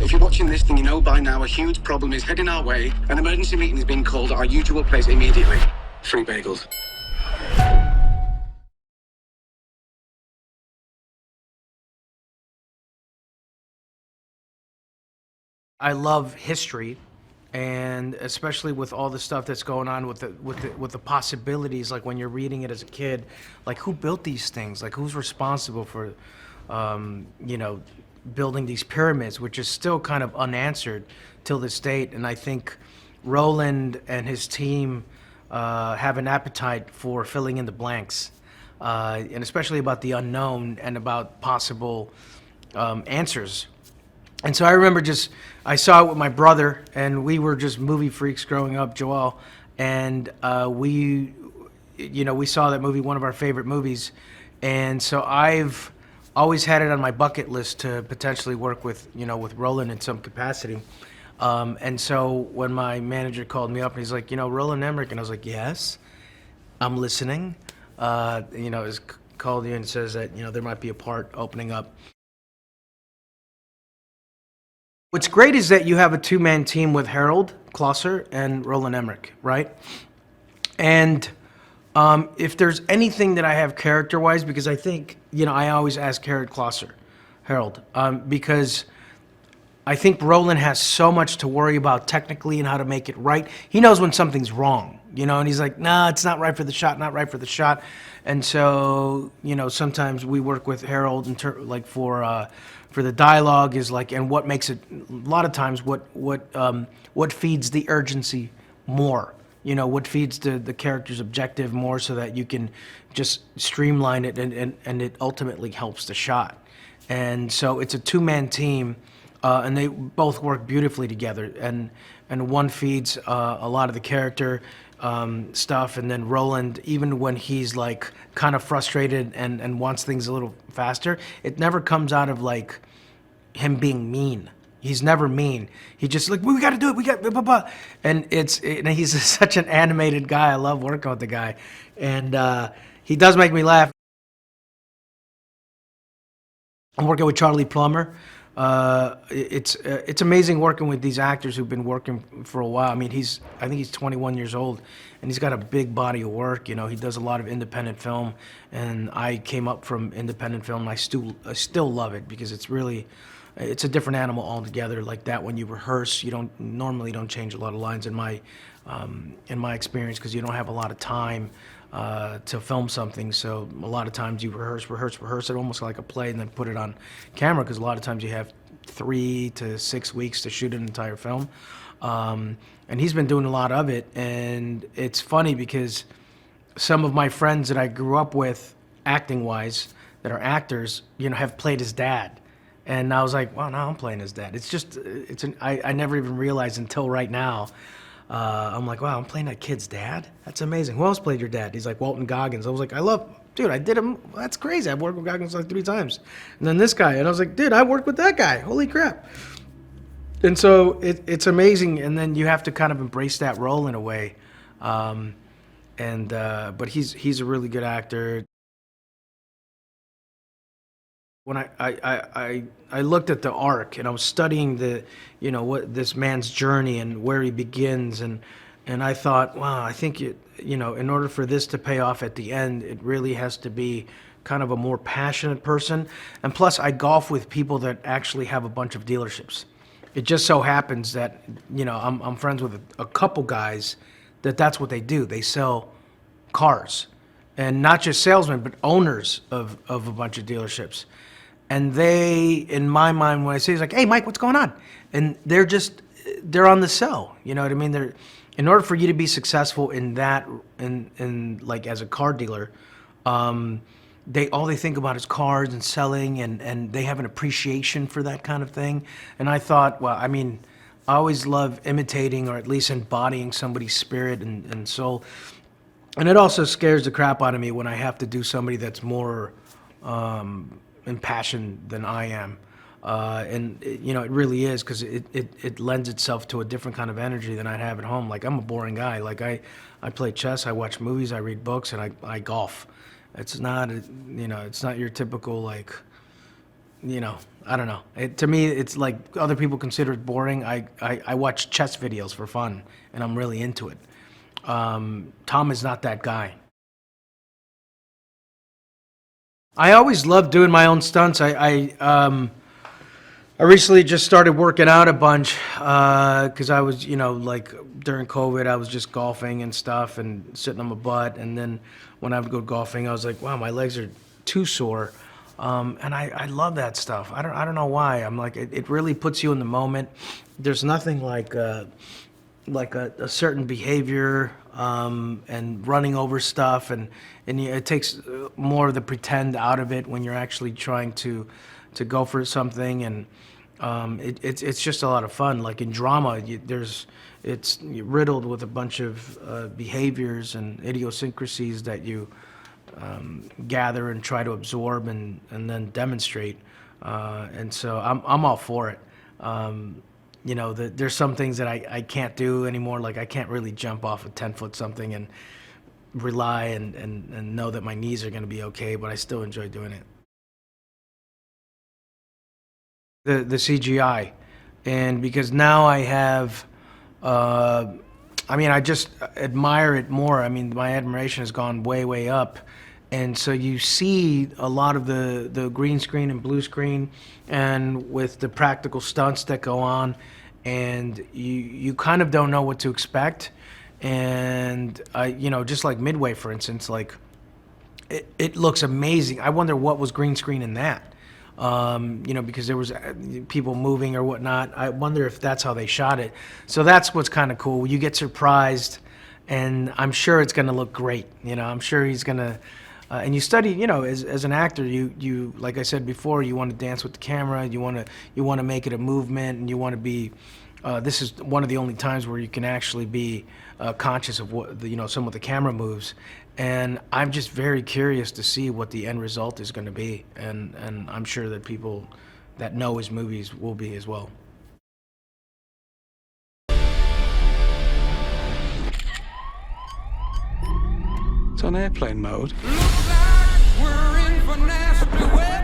If you're watching this, then you know by now a huge problem is heading our way. An emergency meeting is being called at our usual place immediately. Free bagels. I love history, and especially with all the stuff that's going on with the possibilities. Like when you're reading it as a kid, like who built these things? Like who's responsible for, you know, building these pyramids, which is still kind of unanswered till this date. And I think Roland and his team have an appetite for filling in the blanks, and especially about the unknown and about possible answers. And so I remember I saw it with my brother, and we were just movie freaks growing up, Joel, and we saw that movie, one of our favorite movies, and so I've always had it on my bucket list to potentially work with Roland in some capacity. And so when my manager called me up and he's like, Roland Emmerich, and I was like, yes, I'm listening. He's called you and says that, there might be a part opening up. What's great is that you have a two-man team with Harold Klosser and Roland Emmerich, right? And if there's anything that I have character-wise, because I think, I always ask Harold Klosser, because I think Roland has so much to worry about technically and how to make it right. He knows when something's wrong, and he's like, nah, it's not right for the shot, not right for the shot. And so, sometimes we work with Harold for the dialogue is like, and what makes it, a lot of times, what feeds the urgency more, what feeds the character's objective more, so that you can just streamline it and it ultimately helps the shot. And so it's a two-man team, and they both work beautifully together, and one feeds a lot of the character stuff, and then Roland, even when he's like kind of frustrated and wants things a little faster, it never comes out of like him being mean. He's never mean. He just like, we got to do it. We got blah, blah, blah. And he's such an animated guy. I love working with the guy, and he does make me laugh. I'm working with Charlie Plummer. It's amazing working with these actors who've been working for a while. I mean, I think he's 21 years old, and he's got a big body of work. He does a lot of independent film, and I came up from independent film, and I still love it, because it's a different animal altogether. Like that, when you rehearse, you normally don't change a lot of lines in my experience, because you don't have a lot of time to film something. So a lot of times you rehearse it almost like a play, and then put it on camera, because a lot of times you have 3 to 6 weeks to shoot an entire film. And he's been doing a lot of it, and it's funny because some of my friends that I grew up with, acting-wise, that are actors, have played his dad. And I was like, wow, now I'm playing his dad. I never even realized until right now. I'm like, wow, I'm playing that kid's dad? That's amazing. Who else played your dad? He's like, Walton Goggins. I was like, dude, I did him. That's crazy. I've worked with Goggins like 3 times. And then this guy. And I was like, dude, I worked with that guy. Holy crap. And so it's amazing. And then you have to kind of embrace that role in a way. But he's a really good actor. When I looked at the arc, and I was studying what this man's journey and where he begins, and I thought, wow, I think in order for this to pay off at the end, it really has to be kind of a more passionate person. And plus, I golf with people that actually have a bunch of dealerships. It just so happens that I'm friends with a couple guys that's what they do. They sell cars, and not just salesmen, but owners of a bunch of dealerships. And they, in my mind, when I say, it's like, hey, Mike, what's going on? And they're on the sell. You know what I mean? In order for you to be successful in that, in like as a car dealer, all they think about is cars and selling, and they have an appreciation for that kind of thing. And I thought, well, I mean, I always love imitating, or at least embodying somebody's spirit and soul. And it also scares the crap out of me when I have to do somebody that's more impassioned than I am. It really is, because it lends itself to a different kind of energy than I'd have at home. Like, I'm a boring guy. Like, I play chess, I watch movies, I read books, and I golf. It's not, it's not your typical, like, you know, I don't know. To me, it's like other people consider it boring. I watch chess videos for fun, and I'm really into it. Tom is not that guy. I always loved doing my own stunts. I recently just started working out a bunch because I was, you know, like during COVID, I was just golfing and stuff and sitting on my butt. And then when I would go golfing, I was like, wow, my legs are too sore. And I love that stuff. I don't know why. I'm like, it really puts you in the moment. There's nothing like a certain behavior and running over stuff, and it takes more of the pretend out of it when you're actually trying to go for something, and it's just a lot of fun. Like in drama, it's riddled with a bunch of behaviors and idiosyncrasies that you gather and try to absorb and then demonstrate. And so I'm all for it. You know, there's some things that I can't do anymore. Like I can't really jump off a 10-foot something and rely and know that my knees are going to be okay, but I still enjoy doing it. The CGI, and because now I have, I mean, I just admire it more. I mean, my admiration has gone way up, and so you see a lot of the green screen and blue screen, and with the practical stunts that go on, and you kind of don't know what to expect, and you know, just like Midway, for instance, like it looks amazing. I wonder what was green screen in that. You know, because there was people moving or whatnot. I wonder if that's how they shot it. So that's what's kind of cool. You get surprised, and I'm sure it's going to look great. You know, I'm sure he's going to. And you study, you know, as an actor, you like I said before, you want to dance with the camera. You want to make it a movement, and you want to be. This is one of the only times where you can actually be conscious of what you know, some of the camera moves. And I'm just very curious to see what the end result is going to be, and I'm sure that people that know his movies will be as well. It's on airplane mode. Looks like we're in for nasty weather.